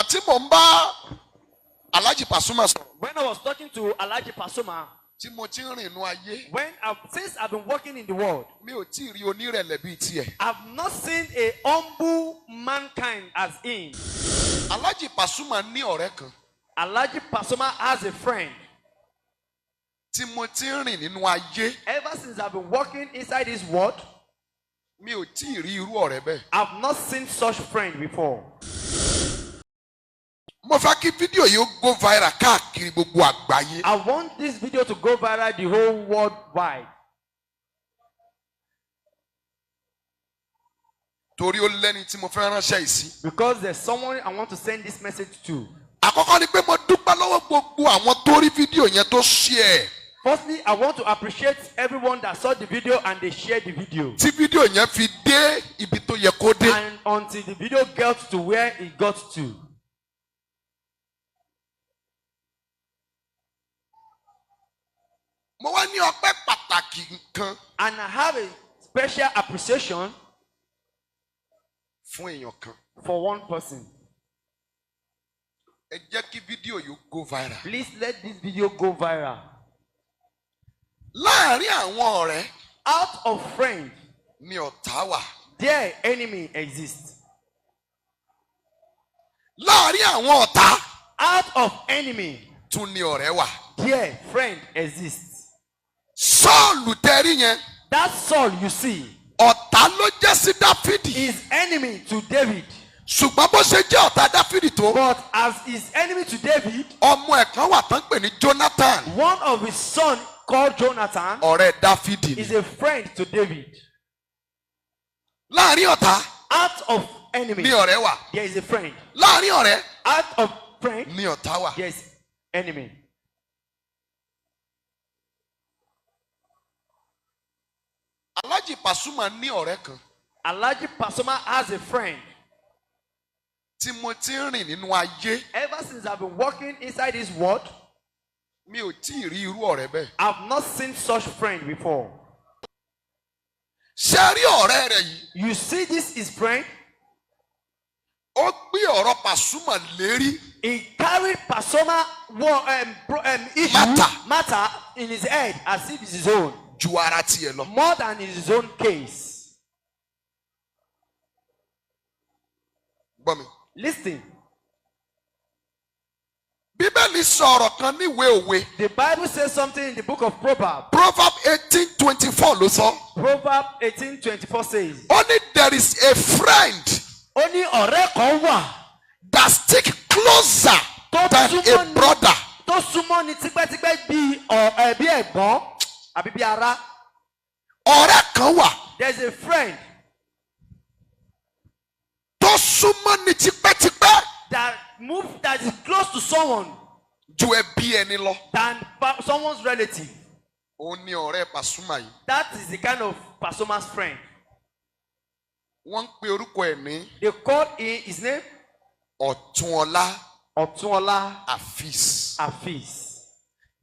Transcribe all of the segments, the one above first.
tí mò ń bá Alhaji Pasuma sọ̀rọ̀. When I was talking to Alhaji Pasuma, Tí mo ti ń rìn inú ayé. since I've been working in the world, Mi ò tí ì rí onírẹ̀lẹ̀ bíi tiẹ̀. I've not seen a humble mankind as him. Alhaji Pasuma ní ọ̀rẹ́ kan. Alhaji Pasuma has a friend. Tí mo ti ń rìn nínú ayé. Ever since I've been working inside this world, Mi ò tí ì rí irú ọ̀rẹ́ bẹ́ẹ̀. I've not seen such friend before. Mo fẹ́ kí fídíò yìí ó go viral káàkiri gbogbo àgbáyé. I want this video to go viral the whole world wide. Torí ó lẹ́ni tí mo fẹ́ ránṣẹ́ yìí sí. Because there's someone I want to send this message to. Àkọ́kọ́ ni pé mo dúpẹ́ lọ́wọ́ gbogbo àwọn tó rí fídíò yẹn tó share. Firstly, I want to appreciate everyone that saw the video and they shared the video. Tí fídíò yẹn fi dé ibi tó yẹ kó dé. And until the video got to where it got to. Mo wá ní ọpẹ́ pàtàkì nǹkan. And I have a special appreciation Fún èèyàn kan. for one person. Ẹ jẹ́ kí fídíò yìí go viral. Please let this video go viral. Láàárín àwọn ọ̀rẹ́ Out of friends, ni ọ̀tá wà. their enemy exists. Láàárín àwọn ọ̀tá Out of enemy, tún ni ọ̀rẹ́ wà. their friend exists. Sọ́ọ̀lù tẹ́rí yẹn. That Saul you see Ọ̀tá ló jẹ́ sí Dáfídì. is enemy to David. Ṣùgbọ́n bó ṣe jẹ́ ọ̀tá Dáfídì tó. But as his enemy to David, Ọmọ ẹ̀ kan wà tán pè ní Jonathan. one of his sons called Jonathan Ọ̀rẹ́ Dáfídì is ni. a friend to David. Láàárín ọ̀tá Out of enemy, ni ọ̀rẹ́ wà. there is a friend. Láàárín ọ̀rẹ́ Out of friend, ni ọ̀tá wà. there is enemy. Alhaji Pasuma ní ọ̀rẹ́ kan. Alhaji Pasuma has a friend. Tí mo ti ń rìn nínú ayé. Ever since I've been working inside this world, Mi ò tí ì rí irú ọ̀rẹ́ bẹ́ẹ̀. I've not seen such friend before. Ṣé rí ọ̀rẹ́ rẹ̀ yìí? You see this is friend? Ó gbé ọ̀rọ̀ Pasuma lérí. He carried Pasuma issue matter in his head as if it's his own. Ju ara tiẹ̀ lọ. More than his own case. Gbọ́ mi. Listen, Bíbélì sọ ọ̀rọ̀ kan níwèé òwe. the Bible says something in the book of Proverbs. Proverbs 18:24 ló sọ. Proverbs 18:24 says, Ó ní there is a friend ó ní ọ̀rẹ́ kan wà that stick closer than a brother. tó súnmọ́ ni tipẹ́tipẹ́ bí ẹ̀gbọ́n àbí bí ará. Ọ̀rẹ́ kan wà There is a friend tó súnmọ́ ni tipẹ́tipẹ́ that is close to someone ju ẹbí ẹni lọ. than someone's relative. Òun ni ọ̀rẹ́ Pasuma yìí. That is the kind of Pasuma's friend. Wọ́n ń pe orúkọ ẹ̀ ní They called his name Ọ̀túnọlá Otunola Afis. Afis.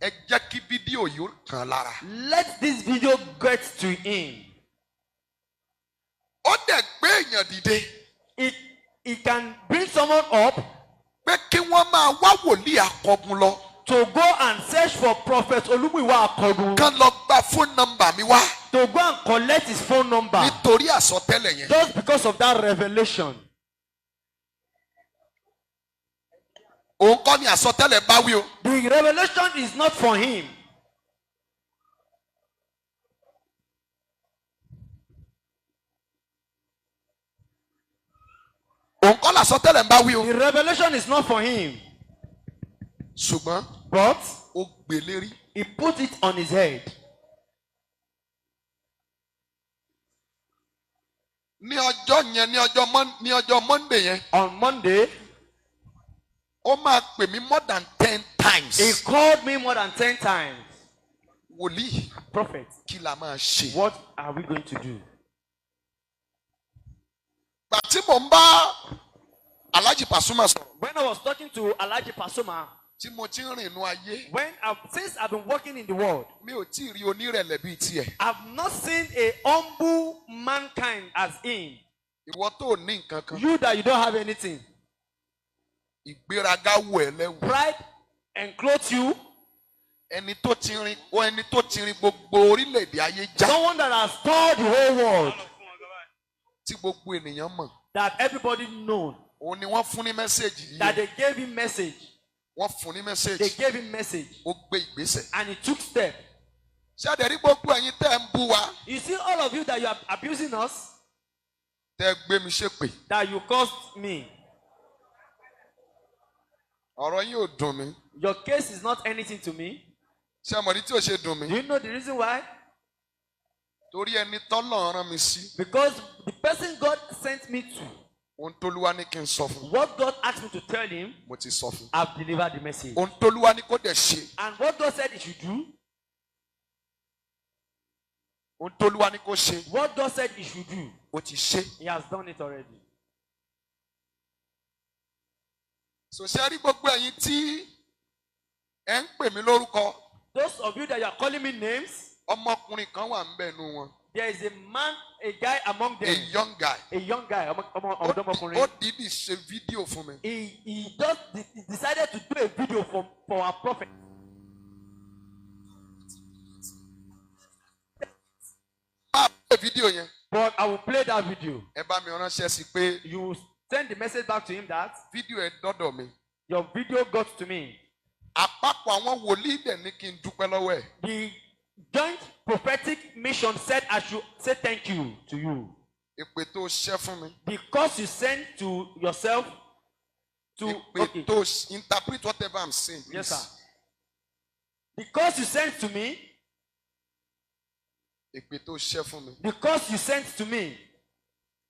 Ẹ jẹ́ kí fídíò yìí ó kàn lára. Let this video get to him. Ó dẹ̀ gbé èèyàn dìde. It can bring someone up Pé kí wọ́n máa wá wòlíì akọgun lọ. to go and search for Prophet Olúmúyìwá Akọgun. Kán lọ gba fóònù nọ́mbà mi wá. To go and collect his phone number. Nítorí àsọtẹ́lẹ̀ yẹn. Just because of that revelation. Òun kọ́ ni àsọtẹ́lẹ̀ bá wí o. The revelation is not for him. Òun kọ́ làsọtẹ́lẹ̀ bá wí o. The revelation is not for him. Ṣùgbọ́n But ó gbé lérí. he put it on his head. Ní ọjọ́ yẹn ní ọjọ́ Monday yẹn. On Monday, Ó máa pè mí more than 10 times. he called me more than 10 times. Wòlíì Prophet, kí la máa ṣe? what are we going to do? Gbà tí mò ń bá Alhaji Pasuma sọ̀rọ̀. When I was talking to Alhaji Pasuma, Tí mo ti ń rìn inú ayé. since I've been working in the world, Mi ò tí ì rí onírẹ̀lẹ̀ bíi tiẹ̀. I've not seen a humble mankind as him. Ìwọ tó ní nǹkan kan. You that you don't have anything. ìgbéraga wọ̀ ẹ́ lẹ́wù. Pride enclothes you. ẹni tó ti rin gbogbo orílẹ̀-èdè ayé já. Someone that has toured the whole world. tí gbogbo ènìyàn mọ̀. That everybody knows. òun ni wọ́n fún ní mẹ́sẹ̀gì yìí. That they gave him message. wọ́n fún ní mẹ́sẹ̀gì. They gave him message. ó gbé ìgbésẹ̀. And he took step. ṣé àdẹ̀rí gbogbo ẹ̀yin tẹ́ ń bú wa. You see all of you that you are abusing us. tẹ́ gbé mi ṣépè. That you caused me. ọ̀rọ̀ yín ò dùn mí. Your case is not anything to me. ṣé àmọ̀dí tí ò ṣe dùn mí. Do you know the reason why? torí ẹni tọ́lọ̀ rán mi sí. Because the person God sent me to. ohun tólúwa ní kí n sọ fún. What God asked me to tell him. mo ti sọ fún. I've delivered the message. ohun tólúwa ní kó dẹ̀ ṣe. And what God said he should do. ohun tólúwa ní kó ṣe. What God said he should do. ó ti ṣe. He has done it already. sòṣẹ́ rí gbogbo ẹ̀yin tí ẹ ń pè mí lórúkọ. Those of you that you are calling me names. ọmọkùnrin kan wà ń bẹ̀ nù wọn. There is a man, a guy among them. a young guy. A young guy. ó dìídì ṣe fídíò fún mi. He decided to do a video for our prophet. máa play fídíò yẹn. But I will play that video. ẹ bá mi ránṣẹ́ sí pé. You send the message back to him that. fídíò ẹ dọ́dọ̀ mi. Your video got to me. àpapọ̀ àwọn wòlíì dẹ̀ ní kí n dúpẹ́ lọ́wọ́ ẹ̀. The joint prophetic mission said I should say thank you to you. èpè tó ṣẹ́ fún mi. Because you sent to yourself to èpè tó interpret whatever I'm saying. Yes, sir. Because you sent to me. èpè tó ṣẹ́ fún mi. Because you sent to me.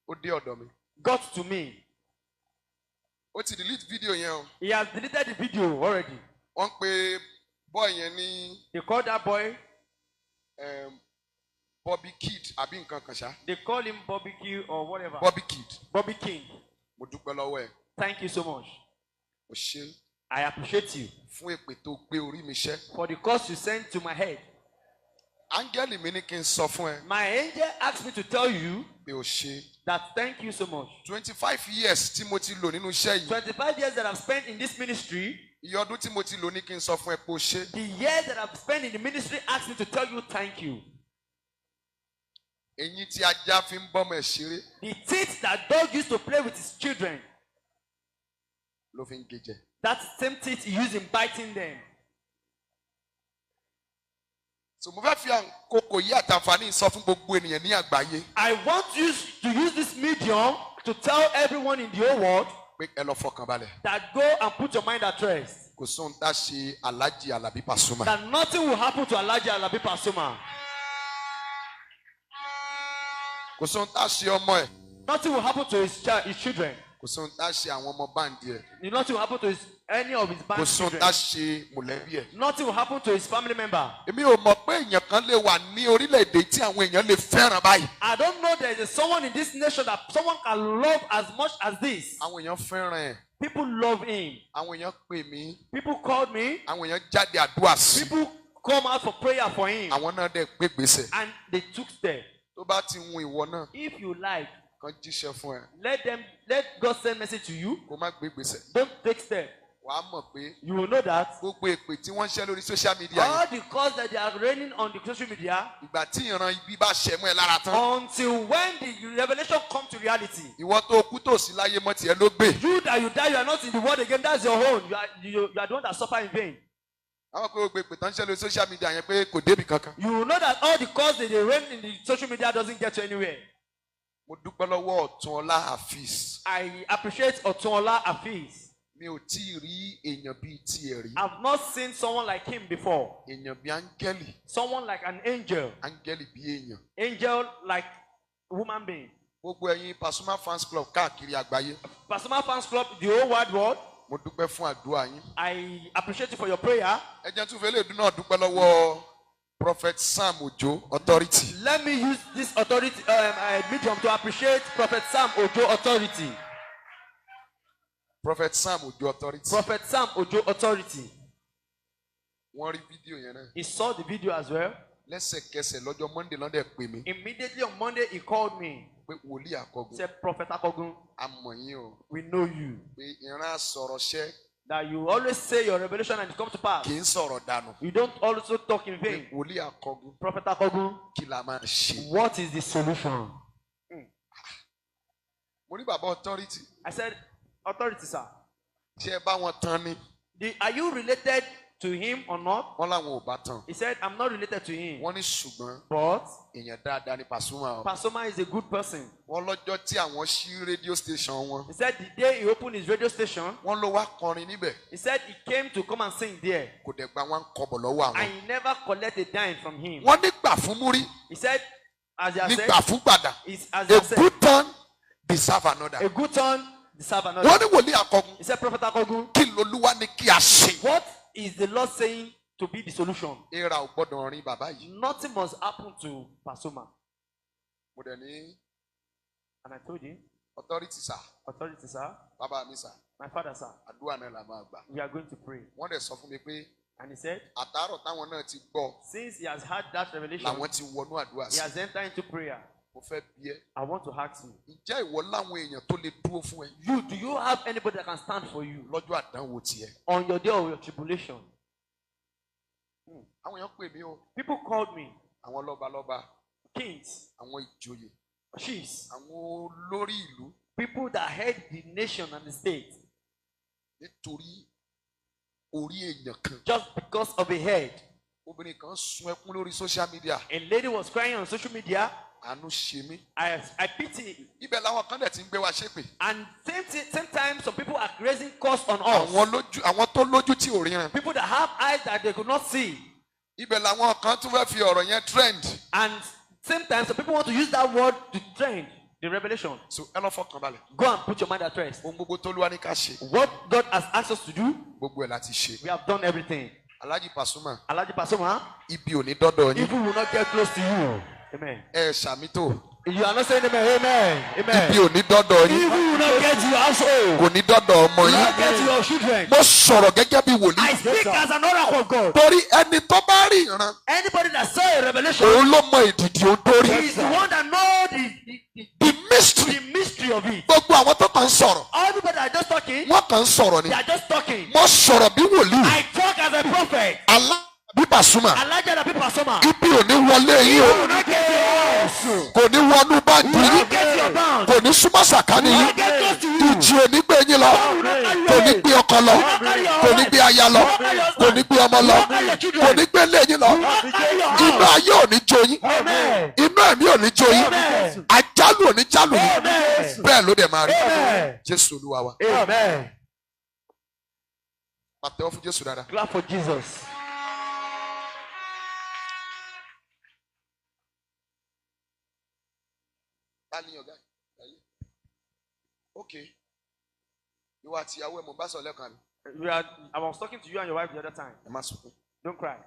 ó dé ọ̀dọ̀ mi. Got to me. ó ti delete video yẹn o. He has deleted the video already. wọ́n pe boy yẹn ní. They call that boy. Bobby Kid àbí nǹkan kan ṣá. They call him Bobby Q or whatever. Bobby Kid. Bobby King. mo dúpẹ́ lọ́wọ́ ẹ̀. Thank you so much. o ṣé. I appreciate you. fún èpè tó gbé orí mi ṣẹ́. For the cause you sent to my head. áńgẹ́lì mi ní kí n sọ fún ẹ. My angel asked me to tell you. pé o ṣé. That thank you so much. 25 years tí mo ti lò nínú iṣẹ́ yìí. 25 years that I've spent in this ministry. iye ọdún tí mo ti lò ní kí n sọ fún ẹ pé o ṣé. The years that I've spent in the ministry asked me to tell you thank you. eyín tí ajá fi ń bọ́mọ ẹ̀ ṣeré. The teeth that dog used to play with his children. ló fi ń gé jẹ. That same teeth he used in biting them. so mo fẹ́ fi àkókò yí àtàǹfààní sọ fún gbogbo ènìyàn ní àgbáyé. I want you to use this medium to tell everyone in the whole world. pé ẹ lọ fọkàn balẹ̀. That go and put your mind at rest. kò sóhun tá a ṣe Alhaji Alabi Pasuma. That nothing will happen to Alhaji Alabi Pasuma. kò sóhun tá a ṣe ọmọ ẹ̀. Nothing will happen to his children. kò sóhun tá a ṣe àwọn ọmọ báńdì ẹ̀. Nothing will happen to any of his kò band sóhun children. tá a ṣe mọ̀lẹ́bí ẹ̀. Nothing will happen to his family member. èmi ò mọ̀ pé èèyàn kan lè wà ní orílẹ̀-èdè tí àwọn èèyàn lè fẹ́ràn báyìí. I don't know there is someone in this nation that someone can love as much as this. àwọn èèyàn fẹ́ràn ẹ̀. People love him. àwọn èèyàn pè mí. People called me. àwọn èèyàn jáde àdúrà sí. People come out for prayer for him. àwọn náà dẹ̀ gbé gbèsè. And they took steps. tó bá ti hun ìwọ náà. If you like, kan jíṣẹ́ fún ẹ. let God send message to you. kó má gbé gbèsè. Don't take steps. wàá mọ̀ pé. You will know that. gbogbo èpè tí wọ́n ń ṣẹ́ lórí social media All yìí. the calls that they are raining on the social media. ìgbà tí ìran ibi bá ṣẹ mọ́ ẹ lára tán. Until when the revelation comes to reality. ìwọ tó kú tó sí láyé mọ́ tiẹ̀ ló gbé. You that you die, you are not in the world again. That's your own. You are the one that suffer in vain. àwọn pé gbogbo èpè tó ń ṣẹ́ lórí social media yẹn pé kò débì kankan. You will know that all the calls that they rain in the social media doesn't get you anywhere. mo dúpẹ́ lọ́wọ́ Ọ̀túnọlá Hafiz. I appreciate Otunola Hafiz. mi ò tí ì rí èèyàn bíi tiẹ̀ rí. I've not seen someone like him before. èèyàn bíi áńgẹ́lì. Someone like an angel. áńgẹ́lì bíi èèyàn. Angel like human being. gbogbo ẹ̀yin Pasuma fans club káàkiri àgbáyé. Pasuma fans club, the whole wide world. mo dúpẹ́ fún àdúrà yín. I appreciate you for your prayer. ẹ jẹ́ tún fẹ́ lè dún náà dúpẹ́ lọ́wọ́ Prophet Sam Ojo Authority. Let me use this authority medium to appreciate Prophet Sam Ojo Authority. Prophet Sam Ojo Authority. Prophet Sam Ojo Authority. wọ́n rí fídíò yẹn náà. He saw the video as well. lẹ́sẹ̀kẹsẹ̀ lọ́jọ́ Monday lọ́dẹ̀ pè mí. Immediately on Monday, he called me. Pé wòlíì àkọ́gun. He said, Prophet Akogun, A mọ̀ yín o. we know you. Pé ìran sọ̀rọ̀ṣẹ́ That you always say your revelation and it comes to pass. kì í sọ̀rọ̀ dànù. You don't also talk in Pé vain. wòlíì àkọ́gun Prophet Akogun, kí la máa ṣe. what is the solution? Mo ní bàbá authority. I said, authority, sir. Ṣé ẹ bá wọn tán ni? Are you related to him or not? Wọ́n láwọn ò bá tán. He said, I'm not related to him. Wọ́n ní ṣùgbọ́n But èèyàn dáadáa ní Pasuma o. Pasuma is a good person. Wọ́n lọ́jọ́ tí àwọn ṣí radio station wọn. He said the day he opened his radio station, Wọ́n ló wá kọrin níbẹ̀. he said he came to come and sing there. Kò dẹ̀ gba wọn kọ́bọ̀ lọ́wọ́ And àwọn. he never collected a dime from him. Wọ́n ní gbà fún múrí. He said, as I Ní said, gbà fún gbàdà. as I A said, good turn deserve another. a good turn deserve Wọ́n another. ní wòlíì àkọ́gun. He said, Prophet Akogun, Kí lolúwa ní kí a ṣe? what is the Lord saying to be the solution? Èèrà ò gbọ́dọ̀ rin bàbá yìí. Nothing must happen to Pasuma. Mo dẹ̀ ní And I told him, authority sir, authority, sir, bàbá mi sir, my father, sir, àdúrà náà la máa gbà. we are going to pray. Wọ́n dẹ̀ sọ fún mi pé And he said, àtàárọ̀ táwọn náà ti gbọ́ since he has had that revelation, làwọn ti wọnú àdúrà he sí. has entered into prayer. Mo fẹ́ bi ẹ́. I want to ask you, Ǹjẹ́ ìwọ láwọn èèyàn tó lè dúró fún ẹ do you have anybody that can stand for you lọ́jọ́ àdánwò tiẹ̀? on your day of your tribulation? Àwọn èèyàn pè mí o. People called me Àwọn lọ́balọ́ba, kings, àwọn ìjòyè, chiefs, àwọn olórí ìlú people that head the nation and the state, nítorí orí èèyàn kan. just because of a head. Obìnrin kan sun ẹkún lórí social media. A lady was crying on social media. Àánú ṣe mí. I pity. Ibẹ̀ làwọn kan dẹ̀ ti ń gbé wa ṣépè. And same time, some people are raising curse on us. Àwọn tó lójú tí ò ríran. People that have eyes that they could not see. Ibẹ̀ làwọn kan tún fẹ́ fi ọ̀rọ̀ yẹn trend. And same time, some people want to use that word to trend the revelation. So ẹ lọ fọkàn balẹ̀. Go and put your mind at rest. Ohun gbogbo tó lúwa ní ká ṣe. What God has asked us to do, Gbogbo ẹ̀ láti ṣe. we have done everything. Alhaji Pasuma, Alhaji Pasuma, ibi ò ní dọ́dọ̀ yín. evil will not get close to you. Amen. Ẹ ṣàmì tó. You are not saying amen. Amen. Amen. Ibi ò ní dọ́dọ̀ yín. Evil will not get to your household. Kò ní dọ́dọ̀ ọmọ Will yín. not get to your children. Mo sọ̀rọ̀ gẹ́gẹ́ bí I wòlíì. speak as an oracle of God. Torí ẹni tó bá rí ìran, Anybody that saw a revelation, òun ló mọ ìdìdì ohun tó rí. he is the one that knows The mystery. the mystery of it. Gbogbo àwọn tó kàn ń sọ̀rọ̀, Everybody that are just talking, wọ́n kàn ń sọ̀rọ̀ ni. they are just talking. Mo sọ̀rọ̀ bí wòlíì. I talk as a prophet. Bí Pasuma. Elijah the people Pasuma. Ibi ò ní wọlé yín You will o. not get to your house. Kò ní wọnú báńkì You will yín. not get to your bound. Kò ní súnmọ́ sàkání You will yín. not get close to you. Ìjì ò ní gbé yín lọ. Kò ní gbé ọkọ lọ. Kò ní gbé aya lọ. Kò ní gbé ọmọ lọ. Kò ní gbé ilé yín lọ. Inú ayé ò ní jó yín. Amen. Inú ẹ̀mí ò ní jó yín. Amen. Àjálù ò ní jálù yín. Amen. Bẹ́ẹ̀ ló dẹ̀ máa rí. Amen. Jésù Olúwa wa. Amen. Pàtẹ́wọ́ fún Jésù dáadáa. Clap for Jesus. Báyìí ọ̀gá yìí. Okay. Ìwọ àti ìyàwó ẹ̀ mo bá sọ lẹ́ẹ̀kan mi. I was talking to you and your wife the other time. Ẹ má sunkún. Don't cry.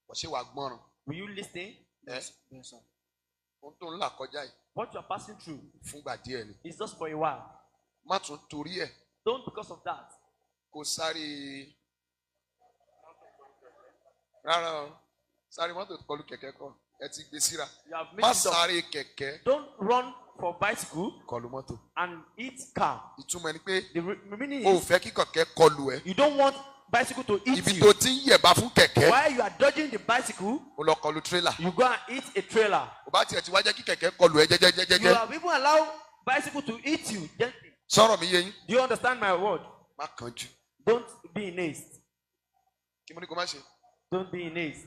Wọ́n ṣe wà gbọ́ràn. Will you listen? Yes, sir. Ohun tó ń là kọjá yìí What you are passing through fúngbà díẹ̀ ni. is just for a while. Má tún torí ẹ̀ Don't because of that. kó sáré. Rárá o, sáré mọ́tò kọlù kẹ̀kẹ́ kọ. Ẹ ti gbé síra. You have Má mixed it up. sáré kẹ̀kẹ́ Don't run for bicycle kọlù mọ́tò. and eat car. Ìtumọ̀ ni pé The meaning o ò is fẹ́ kí kẹ̀kẹ́ kọlù ẹ. you don't want bicycle to eat Ibi you. tó ti ń yẹ̀bá fún kẹ̀kẹ́, While you are dodging the bicycle, o lọ kọlù tírélà. you go and eat a trailer. Kò bá tiẹ̀ ti wá jẹ́ kí kẹ̀kẹ́ kọlù ẹ You jẹ́jẹ́jẹ́jẹ́. have even allowed bicycle to eat you gently. Sọ̀rọ̀ mi yé yín. Do you understand my word? Má kánjú. Don't be in haste. Kí mo ní kó má ṣe? Don't be in haste.